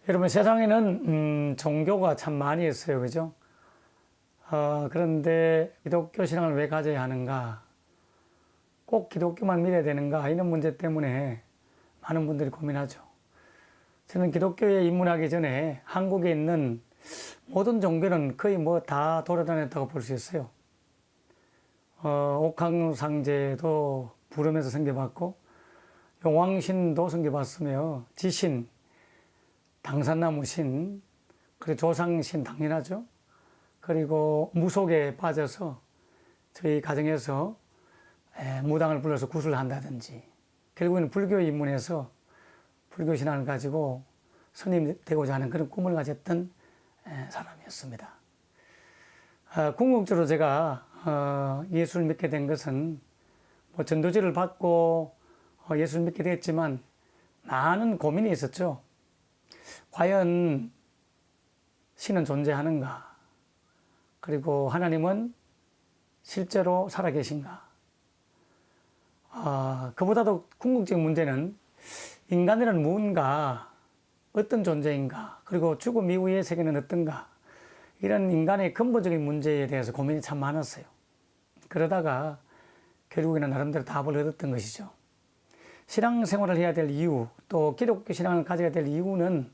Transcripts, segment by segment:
여러분 세상에는 종교가 참 많이 있어요. 그죠? 그런데 기독교 신앙을 왜 가져야 하는가? 꼭 기독교만 믿어야 되는가? 이런 문제 때문에 많은 분들이 고민하죠. 저는 기독교에 입문하기 전에 한국에 있는 모든 종교는 거의 뭐 다 돌아다녔다고 볼 수 있어요. 옥황상제도 부르면서 섬겨봤고, 용왕신도 섬겨봤으며, 지신, 당산나무신, 그리고 조상신 당연하죠. 그리고 무속에 빠져서 저희 가정에서 무당을 불러서 구슬을 한다든지, 결국에는 불교에 입문해서 불교 신앙을 가지고 스님이 되고자 하는 그런 꿈을 가졌던 사람이었습니다. 궁극적으로 제가 예수를 믿게 된 것은 뭐 전도지를 받고 예수를 믿게 됐지만 많은 고민이 있었죠. 과연 신은 존재하는가? 그리고 하나님은 실제로 살아계신가? 그보다도 궁극적인 문제는 인간이란 무엇인가? 어떤 존재인가? 그리고 죽음 이후의 세계는 어떤가? 이런 인간의 근본적인 문제에 대해서 고민이 참 많았어요. 그러다가 결국에는 나름대로 답을 얻었던 것이죠. 신앙생활을 해야 될 이유, 또 기독교 신앙을 가져야 될 이유는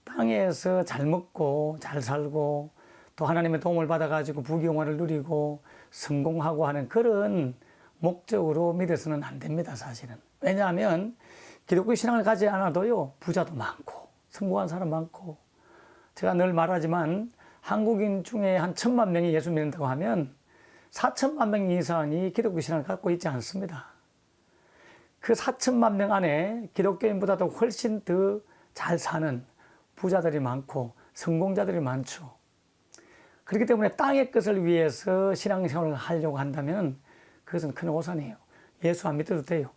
땅에서 잘 먹고 잘 살고 또 하나님의 도움을 받아가지고 부귀영화를 누리고 성공하고 하는 그런 목적으로 믿어서는 안 됩니다, 사실은. 왜냐하면 기독교 신앙을 가지지 않아도요, 부자도 많고 성공한 사람 많고, 제가 늘 말하지만 한국인 중에 한 1,000만 명이 예수 믿는다고 하면 4천만 명 이상이 기독교 신앙을 갖고 있지 않습니다. 그 4천만 명 안에 기독교인보다도 훨씬 더 잘 사는 부자들이 많고 성공자들이 많죠. 그렇기 때문에 땅의 것을 위해서 신앙생활을 하려고 한다면 그것은 큰 오산이에요. 예수 안 믿어도 돼요.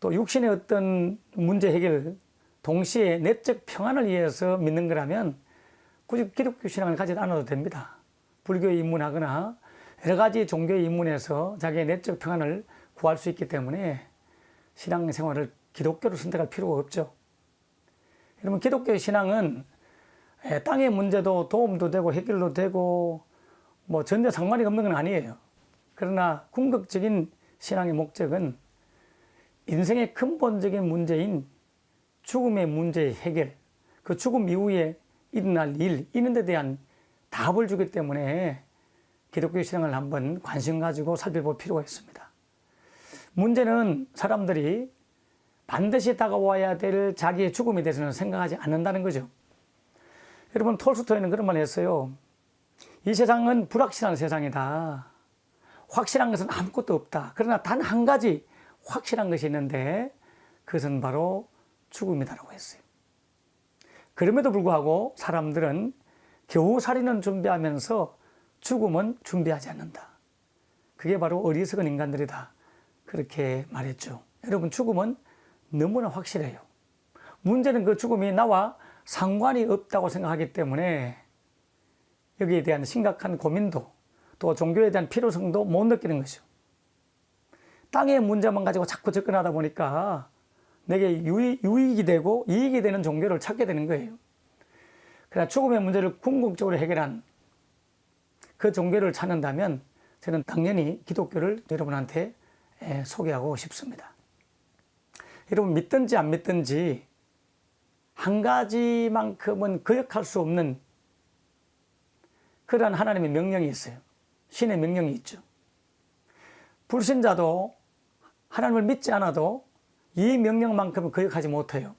또 육신의 어떤 문제 해결, 동시에 내적 평안을 위해서 믿는 거라면 굳이 기독교 신앙을 가지지 않아도 됩니다. 불교에 입문하거나 여러 가지 종교에 입문해서 자기의 내적 평안을 구할 수 있기 때문에 신앙생활을 기독교로 선택할 필요가 없죠. 여러분, 기독교 신앙은 땅의 문제도 도움도 되고 해결도 되고 뭐 전혀 상관이 없는 건 아니에요. 그러나 궁극적인 신앙의 목적은 인생의 근본적인 문제인 죽음의 문제의 해결, 그 죽음 이후에 일어날 일, 이런 데 대한 답을 주기 때문에 기독교 신앙을 한번 관심 가지고 살펴볼 필요가 있습니다. 문제는 사람들이 반드시 다가와야 될 자기의 죽음에 대해서는 생각하지 않는다는 거죠. 여러분, 톨스토이는 그런 말 했어요. 이 세상은 불확실한 세상이다. 확실한 것은 아무것도 없다. 그러나 단 한 가지 확실한 것이 있는데 그것은 바로 죽음이다라고 했어요. 그럼에도 불구하고 사람들은 겨우 살인은 준비하면서 죽음은 준비하지 않는다. 그게 바로 어리석은 인간들이다. 그렇게 말했죠. 여러분, 죽음은 너무나 확실해요. 문제는 그 죽음이 나와 상관이 없다고 생각하기 때문에 여기에 대한 심각한 고민도 또 종교에 대한 필요성도 못 느끼는 것이죠. 땅의 문제만 가지고 자꾸 접근하다 보니까 내게 유익이 되고 이익이 되는 종교를 찾게 되는 거예요. 그러나 죽음의 문제를 궁극적으로 해결한 그 종교를 찾는다면 저는 당연히 기독교를 여러분한테 소개하고 싶습니다. 여러분, 믿든지 안 믿든지 한 가지만큼은 거역할 수 없는 그러한 하나님의 명령이 있어요. 신의 명령이 있죠. 불신자도 하나님을 믿지 않아도 이 명령만큼은 거역하지 못해요.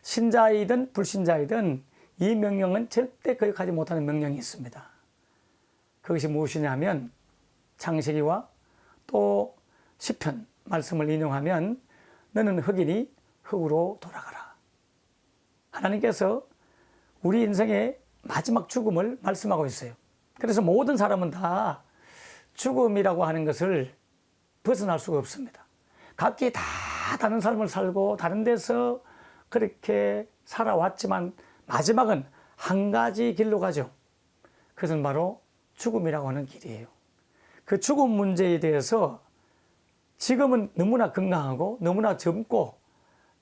신자이든 불신자이든 이 명령은 절대 거역하지 못하는 명령이 있습니다. 그것이 무엇이냐면 창세기와 또 시편 말씀을 인용하면 너는 흙이니 흙으로 돌아가라. 하나님께서 우리 인생의 마지막 죽음을 말씀하고 있어요. 그래서 모든 사람은 다 죽음이라고 하는 것을 벗어날 수가 없습니다. 각기 다 다른 삶을 살고 다른 데서 그렇게 살아왔지만 마지막은 한 가지 길로 가죠. 그것은 바로 죽음이라고 하는 길이에요. 그 죽음 문제에 대해서 지금은 너무나 건강하고 너무나 젊고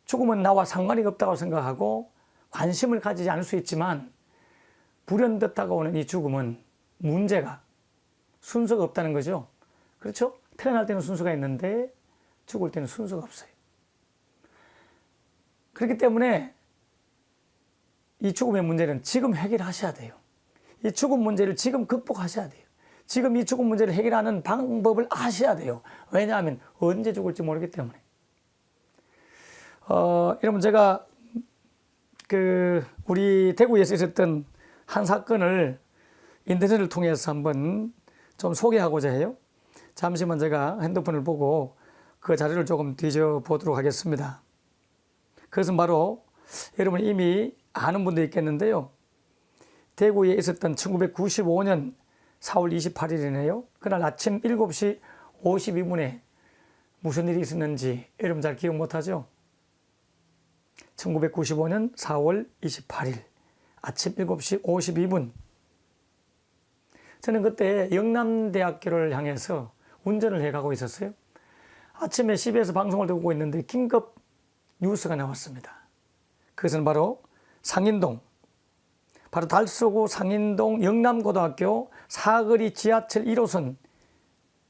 죽음은 나와 상관이 없다고 생각하고 관심을 가지지 않을 수 있지만 불현듯 다가오는 이 죽음은 문제가 순서가 없다는 거죠. 그렇죠? 태어날 때는 순서가 있는데 죽을 때는 순서가 없어요. 그렇기 때문에 이 죽음의 문제는 지금 해결하셔야 돼요. 이 죽음 문제를 지금 극복하셔야 돼요. 지금 이 죽음 문제를 해결하는 방법을 아셔야 돼요. 왜냐하면 언제 죽을지 모르기 때문에. 여러분 제가 우리 대구에서 있었던 한 사건을 인터넷을 통해서 한번 좀 소개하고자 해요. 잠시만 제가 핸드폰을 보고 그 자료를 조금 뒤져보도록 하겠습니다. 그것은 바로 여러분 이미 아는 분도 있겠는데요. 대구에 있었던 1995년 4월 28일이네요. 그날 아침 7시 52분에 무슨 일이 있었는지 여러분 잘 기억 못하죠? 1995년 4월 28일 아침 7시 52분 저는 그때 영남대학교를 향해서 운전을 해가고 있었어요. 아침에 CBS 방송을 듣고 있는데 긴급 뉴스가 나왔습니다. 그것은 바로 상인동, 바로 달서구 상인동 영남고등학교 사거리 지하철 1호선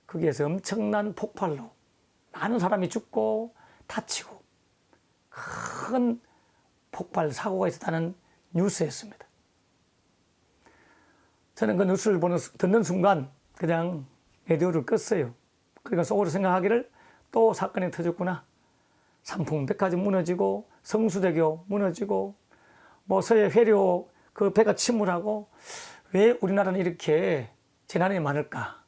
거기에서 엄청난 폭발로 많은 사람이 죽고 다치고 큰 폭발 사고가 있었다는 뉴스였습니다. 저는 그 뉴스를 듣는 순간 그냥 라디오를 껐어요. 그러니까 속으로 생각하기를 또 사건이 터졌구나. 삼풍백화점 무너지고 성수대교 무너지고 뭐 서해 회료 그 배가 침몰하고 왜 우리나라는 이렇게 재난이 많을까?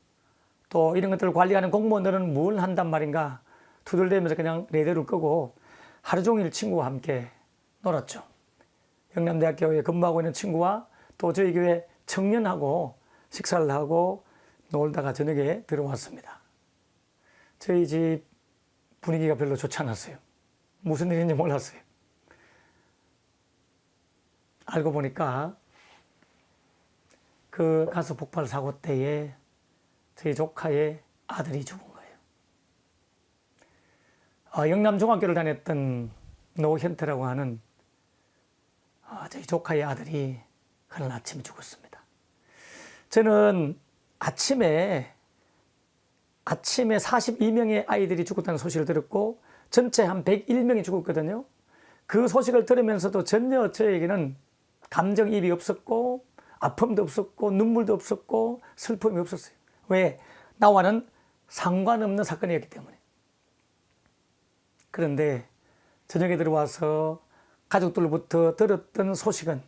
또 이런 것들을 관리하는 공무원들은 뭘 한단 말인가? 투덜대면서 그냥 라디오를 끄고 하루 종일 친구와 함께 놀았죠. 영남대학교에 근무하고 있는 친구와 또 저희 교회 청년하고 식사를 하고 놀다가 저녁에 들어왔습니다. 저희 집 분위기가 별로 좋지 않았어요. 무슨 일인지 몰랐어요. 알고 보니까 그 가스 폭발 사고 때에 저희 조카의 아들이 죽은 거예요. 영남중학교를 다녔던 노현태라고 하는 저희 조카의 아들이 그날 아침에 죽었습니다. 저는 아침에 42명의 아이들이 죽었다는 소식을 들었고 전체 한 101명이 죽었거든요. 그 소식을 들으면서도 전혀 저에게는 감정이입이 없었고 아픔도 없었고 눈물도 없었고 슬픔이 없었어요. 왜? 나와는 상관없는 사건이었기 때문에. 그런데 저녁에 들어와서 가족들로부터 들었던 소식은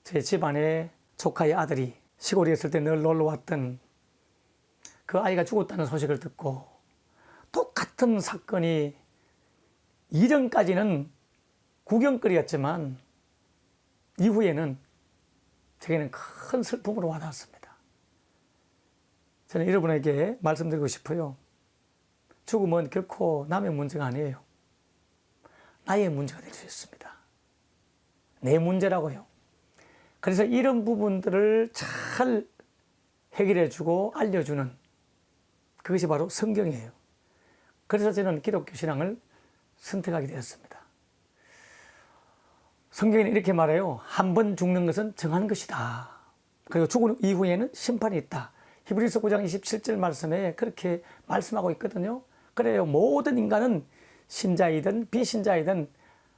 제 집안에 조카의 아들이 시골에 있을 때 늘 놀러 왔던 그 아이가 죽었다는 소식을 듣고 똑같은 사건이 이전까지는 구경거리였지만 이후에는 제게는 큰 슬픔으로 와닿았습니다. 저는 여러분에게 말씀드리고 싶어요. 죽음은 결코 남의 문제가 아니에요. 나의 문제가 될 수 있습니다. 내 문제라고요. 그래서 이런 부분들을 잘 해결해주고 알려주는 그것이 바로 성경이에요. 그래서 저는 기독교 신앙을 선택하게 되었습니다. 성경에는 이렇게 말해요. 한 번 죽는 것은 정한 것이다. 그리고 죽은 이후에는 심판이 있다. 히브리서 9장 27절 말씀에 그렇게 말씀하고 있거든요. 그래요. 모든 인간은 신자이든 비신자이든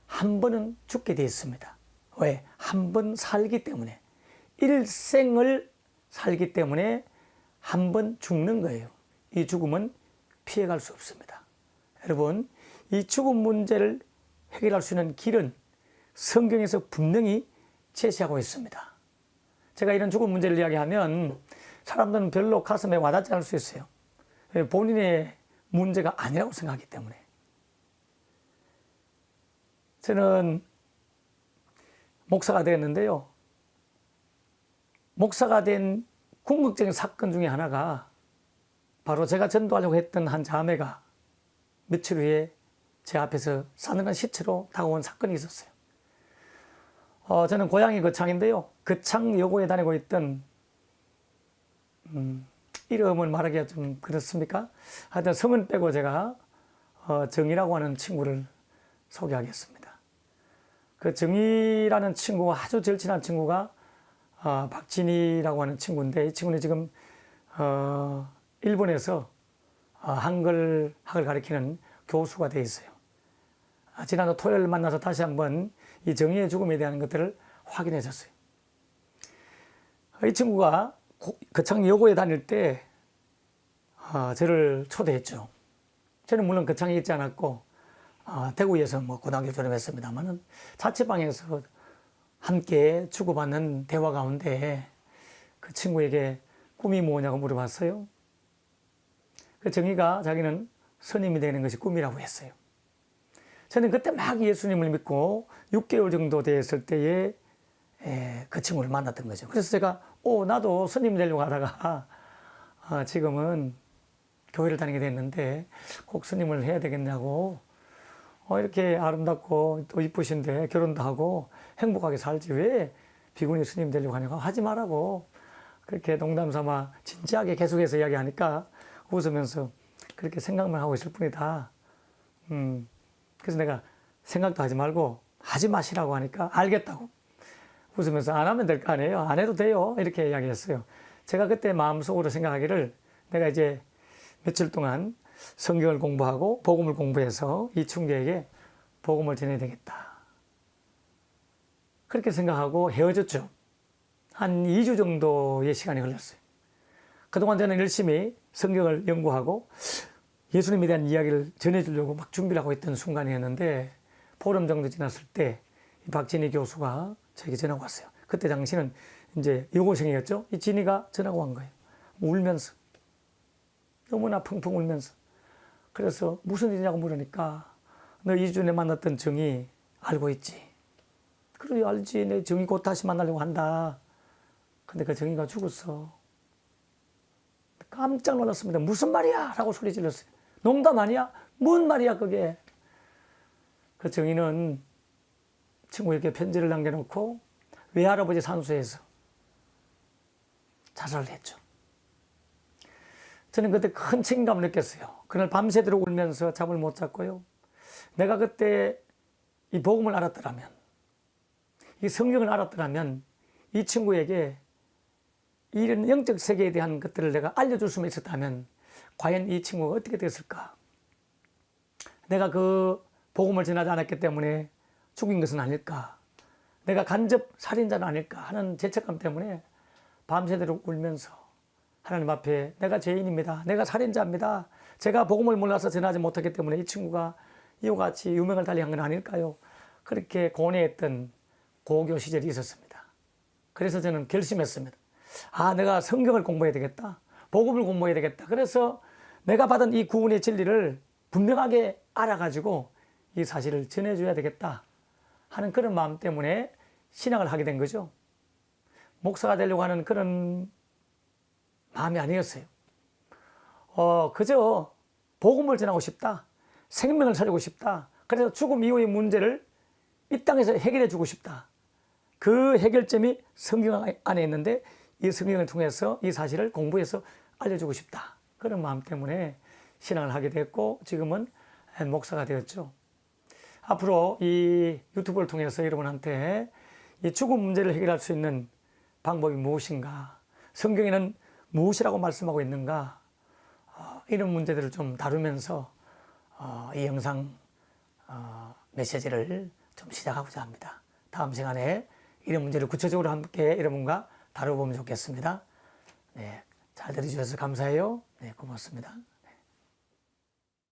한 번은 죽게 되어 있습니다. 왜? 한 번 살기 때문에. 일생을 살기 때문에 한 번 죽는 거예요. 이 죽음은 피해갈 수 없습니다. 여러분, 이 죽음 문제를 해결할 수 있는 길은 성경에서 분명히 제시하고 있습니다. 제가 이런 죽음 문제를 이야기하면 사람들은 별로 가슴에 와닿지 않을 수 있어요. 본인의 문제가 아니라고 생각하기 때문에. 저는 목사가 되었는데요. 목사가 된 궁극적인 사건 중에 하나가 바로 제가 전도하려고 했던 한 자매가 며칠 후에 제 앞에서 싸늘한 시체로 다가온 사건이 있었어요. 저는 고향이 거창인데요. 거창여고에 다니고 있던 이름을 말하기가 좀 그렇습니까? 하여튼 성은 빼고 제가 정이라고 하는 친구를 소개하겠습니다. 그 정희라는 친구가 아주 절친한 친구가 박진희라고 하는 친구인데 이 친구는 지금 일본에서 한글 학을 가르치는 교수가 돼 있어요. 지난주 토요일 만나서 다시 한번 이 정의의 죽음에 대한 것들을 확인해 줬어요. 이 친구가 거창여고에 다닐 때 저를 초대했죠. 저는 물론 거창에 있지 않았고 대구에서 뭐 고등학교 졸업했습니다만은 자취방에서 함께 주고받는 대화 가운데 그 친구에게 꿈이 뭐냐고 물어봤어요. 그 정의가 자기는 스님이 되는 것이 꿈이라고 했어요. 저는 그때 막 예수님을 믿고 6개월 정도 됐을 때에 그 친구를 만났던 거죠. 그래서 제가 나도 스님 되려고 하다가 지금은 교회를 다니게 됐는데 꼭 스님을 해야 되겠냐고 이렇게 아름답고 또 이쁘신데 결혼도 하고 행복하게 살지 왜 비구니 스님 되려고 하냐고 하지 말라고 그렇게 농담 삼아 진지하게 계속해서 이야기하니까 웃으면서 그렇게 생각만 하고 있을 뿐이다. 그래서 내가 생각도 하지 말고 하지 마시라고 하니까 알겠다고 웃으면서 안 하면 될 거 아니에요. 안 해도 돼요. 이렇게 이야기했어요. 제가 그때 마음속으로 생각하기를 내가 이제 며칠 동안 성경을 공부하고 복음을 공부해서 이 친구에게 복음을 전해야 되겠다. 그렇게 생각하고 헤어졌죠. 한 2주 정도의 시간이 흘렀어요. 그동안 저는 열심히 성경을 연구하고 예수님에 대한 이야기를 전해주려고 막 준비를 하고 있던 순간이었는데 보름 정도 지났을 때 박진희 교수가 저에게 전화가 왔어요. 그때 당시는 이제 여고생이었죠. 이 진이가 전화가 온 거예요. 울면서 너무나 펑펑 울면서 그래서 무슨 일이냐고 물으니까 너 2주 전에 만났던 정이 알고 있지? 그래 알지. 내 정이 곧 다시 만나려고 한다. 근데 그 정이가 죽었어. 깜짝 놀랐습니다. 무슨 말이야? 라고 소리 질렀어요. 농담 아니야? 뭔 말이야 그게? 그 정이는 친구에게 편지를 남겨놓고 외할아버지 산소에서 자살을 했죠. 저는 그때 큰 책임감을 느꼈어요. 그날 밤새도록 울면서 잠을 못 잤고요. 내가 그때 이 복음을 알았더라면, 이 성경을 알았더라면 이 친구에게 이런 영적 세계에 대한 것들을 내가 알려줄 수만 있었다면 과연 이 친구가 어떻게 됐을까? 내가 그 복음을 전하지 않았기 때문에 죽인 것은 아닐까? 내가 간접 살인자는 아닐까 하는 죄책감 때문에 밤새도록 울면서 하나님 앞에 내가 죄인입니다. 내가 살인자입니다. 제가 복음을 몰라서 전하지 못했기 때문에 이 친구가 이와 같이 유명을 달리한 건 아닐까요? 그렇게 고뇌했던 고교 시절이 있었습니다. 그래서 저는 결심했습니다. 내가 성경을 공부해야 되겠다. 복음을 공부해야 되겠다. 그래서 내가 받은 이 구원의 진리를 분명하게 알아가지고 이 사실을 전해줘야 되겠다 하는 그런 마음 때문에 신앙을 하게 된 거죠. 목사가 되려고 하는 그런 마음이 아니었어요. 그저 복음을 전하고 싶다. 생명을 살리고 싶다. 그래서 죽음 이후의 문제를 이 땅에서 해결해 주고 싶다. 그 해결점이 성경 안에 있는데 이 성경을 통해서 이 사실을 공부해서 알려주고 싶다. 그런 마음 때문에 신앙을 하게 됐고 지금은 목사가 되었죠. 앞으로 이 유튜브를 통해서 여러분한테 이 죽음 문제를 해결할 수 있는 방법이 무엇인가, 성경에는 무엇이라고 말씀하고 있는가, 이런 문제들을 좀 다루면서 이 영상 메시지를 좀 시작하고자 합니다. 다음 시간에 이런 문제를 구체적으로 함께 여러분과 다뤄보면 좋겠습니다. 네, 잘 들어주셔서 감사해요. 네, 고맙습니다.